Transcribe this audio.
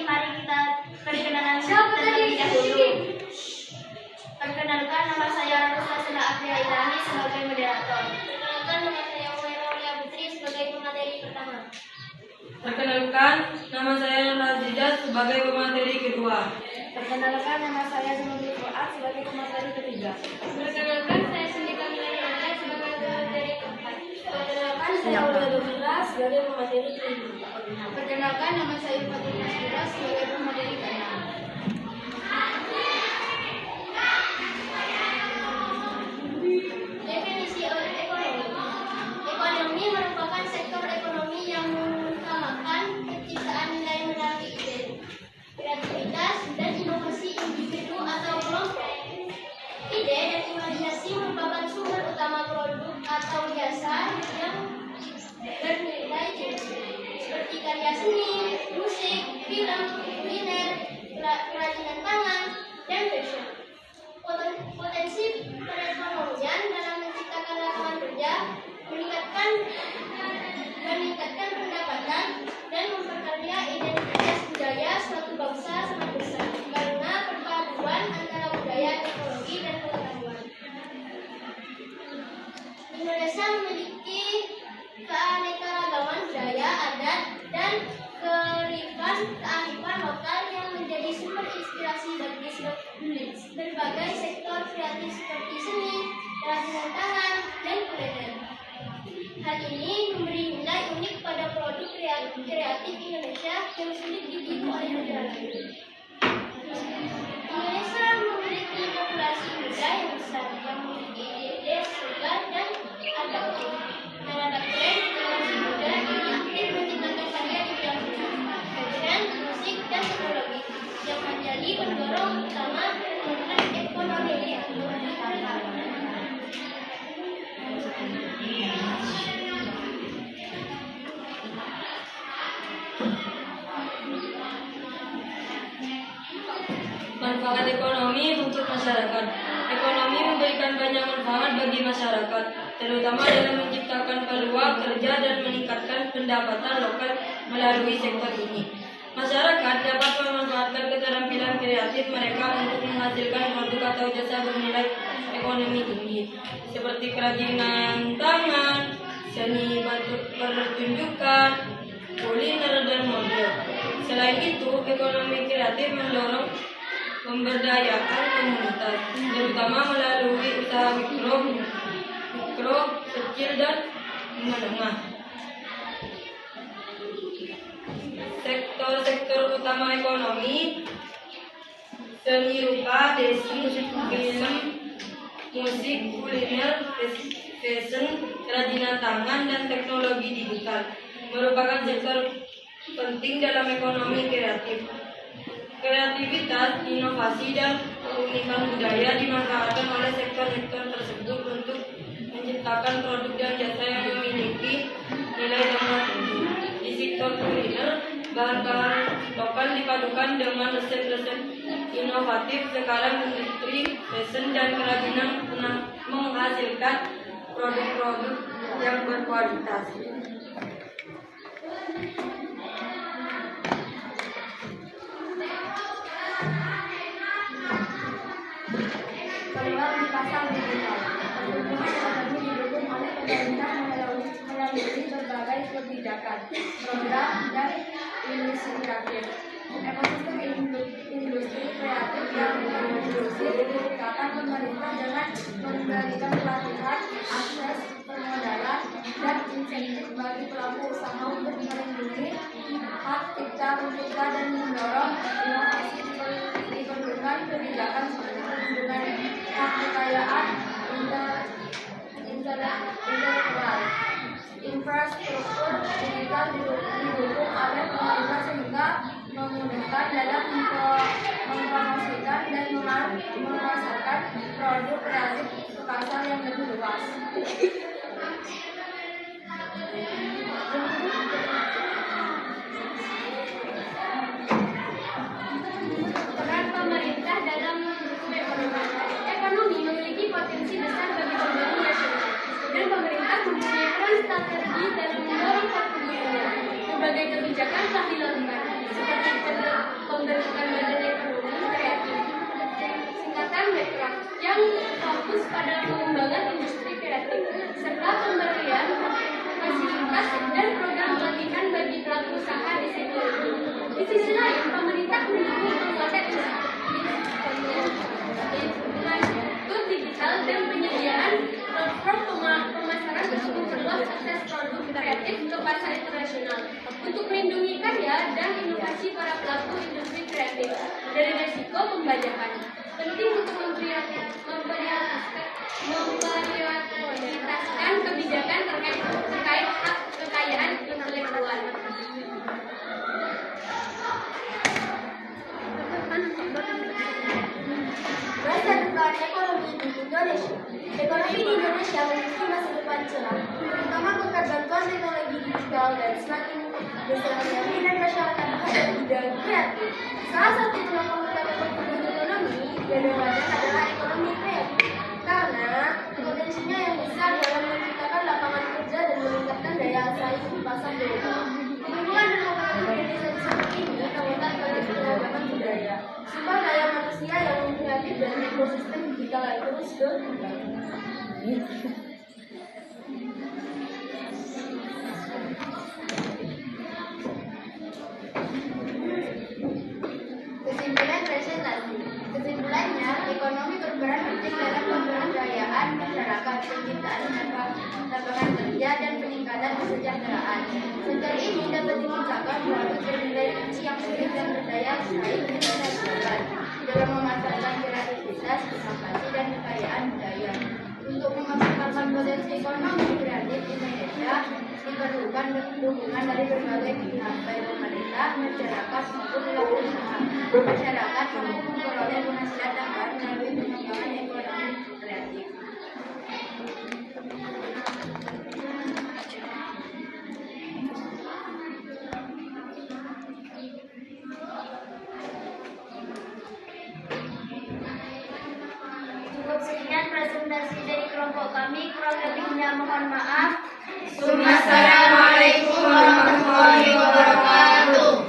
mari kita perkenalan terlebih dahulu. Perkenalkan, nama saya Rustasena Afia Ilahi sebagai moderator. Perkenalkan, nama saya Umaira Aulia Putri sebagai pemateri pertama. Perkenalkan, nama saya Razida sebagai pemateri kedua. Perkenalkan, nama saya Zunubi Fuad sebagai pemateri ketiga. Perkenalkan, saya Sindika Milaya sebagai pemateri keempat. Perkenalkan, saya Uda Domira sebagai pemateri kelima. Perkenalkan, nama saya Fatul Masira sebagai pemateri keenam. Definisi ekonomi. Ekonomi merupakan sektor ekonomi yang mengutamakan penciptaan nilai melalui ide, kreativitas, dan inovasi individu atau kelompok. Ide dan imajinasi merupakan sumber utama produk atau jasa yang bernilai tinggi, seperti karya seni, musik, film, kuliner, kerajinan tangan, dan fashion. Potensi perekonomian dalam menciptakan lapangan kerja, meningkatkan pendapatan, dan memperkaya identitas budaya suatu bangsa sangat besar karena perpaduan antara budaya, teknologi, dan pengetahuan. Indonesia memiliki keanekaragaman budaya, adat, dan kearifan lokal yang menjadi sumber inspirasi bagi berbagai sektor kreatif seperti seni, kerajinan tangan, dan kuliner. Hal ini memberi nilai unik pada produk kreatif Indonesia yang sulit ditiru oleh negara lain. Indonesia memiliki populasi muda yang besar yang memiliki ide-ide segar dan adaptif. Terhadap tren generasi muda ini aktif menciptakan karya di bidang fashion, musik, dan teknologi yang menjadi pendorong utama pertumbuhan ekonomi. Manfaat ekonomi untuk masyarakat. Ekonomi memberikan banyak manfaat bagi masyarakat, terutama dalam menciptakan peluang kerja dan meningkatkan pendapatan lokal melalui sektor ini. Masyarakat dapat memanfaatkan keterampilan kreatif mereka untuk menghasilkan produk atau jasa bernilai ekonomi tinggi, seperti kerajinan tangan, seni pertunjukan, kuliner, dan model. Selain itu, ekonomi kreatif mendorong memberdayakan komunitas, terutama melalui usaha mikro, kecil, dan menengah. Sektor-sektor utama ekonomi: seni rupa, desain, film, musik, kuliner, fashion, kerajinan tangan, dan teknologi digital merupakan sektor penting dalam ekonomi kreatif. Kreativitas, inovasi, dan keunikan budaya dimanfaatkan oleh sektor-sektor tersebut untuk menciptakan produk dan jasa yang memiliki nilai tambah tinggi. Di sektor kuliner, bahan-bahan lokal dipadukan dengan resep-resep inovatif. Sekarang industri fashion dan kerajinan menghasilkan produk-produk yang berkualitas. Peluang di pasar digital. Pertumbuhan ekonomi didukung oleh pemerintah melalui berbagai kebijakan, program, dan inisiatif. Ekosistem industri kreatif yang berinklusi didirikan pemerintah dengan memberikan pelatihan, akses permodalan, dan insentif bagi pelaku usaha untuk melindungi hak cipta, mencipta, dan mendorong inovasi. Diperlukan kebijakan seperti perlindungan hak kekayaan intelektual. Infrastruktur digital didukung oleh pemerintah sehingga memudahkan dalam mempromosikan dan memasarkan produk kreatif ke pasar yang lebih luas. Peran pemerintah dalam mendukung ekonomi memiliki potensi besar bagi pembangunan nasional, dan pemerintah mempunyai peran strategi dalam mendorong pertumbuhan. Berbagai kebijakan telah dilakukan, seperti untuk melindungi karya dan inovasi para pelaku industri kreatif dari resiko pembajakan. Penting untuk memprioritaskan kebijakan terkait hak kekayaan intelektual. Masa depan ekonomi di Indonesia. Ekonomi di Indonesia memiliki masa depan cerah, terutama berkat bantuan teknologi digital dan semakin besarnya minat masyarakat terhadap bidang kreatif. Salah satu penopang utama pertumbuhan ekonomi kadang-kadang adalah ekonomi kreatif, karena potensinya yang besar dalam menciptakan lapangan kerja dan meningkatkan daya saing di pasar global. Hubungan dan komunitas Indonesia seperti ini merupakan keragaman budaya, sumber daya manusia yang kreatif dan ekosistem digital yang terus berkembang. Kesimpulan presentasi. Kesimpulannya, ekonomi berperan penting dalam pemberdayaan masyarakat, penciptaan lapangan kerja, dan peningkatan kesejahteraan. Sektor ini dapat diucapkan melalui berbagai yang sulit dan berdaya saing internasional dalam memanfaatkan kreativitas, inovasi, dan kekayaan budaya. Untuk memaksimalkan potensi ekonomi kreatif Indonesia, diperlukan dukungan dari berbagai pihak, baik pemerintah, masyarakat, maupun pelaku usaha. Masyarakat mampu memperoleh penghasilan tambahan melalui pengembangan ekonomi kreatif. Cukup sekian presentasi dari kelompok kami, kurang lebihnya mohon maaf. Wassalamualaikum warahmatullahi wabarakatuh.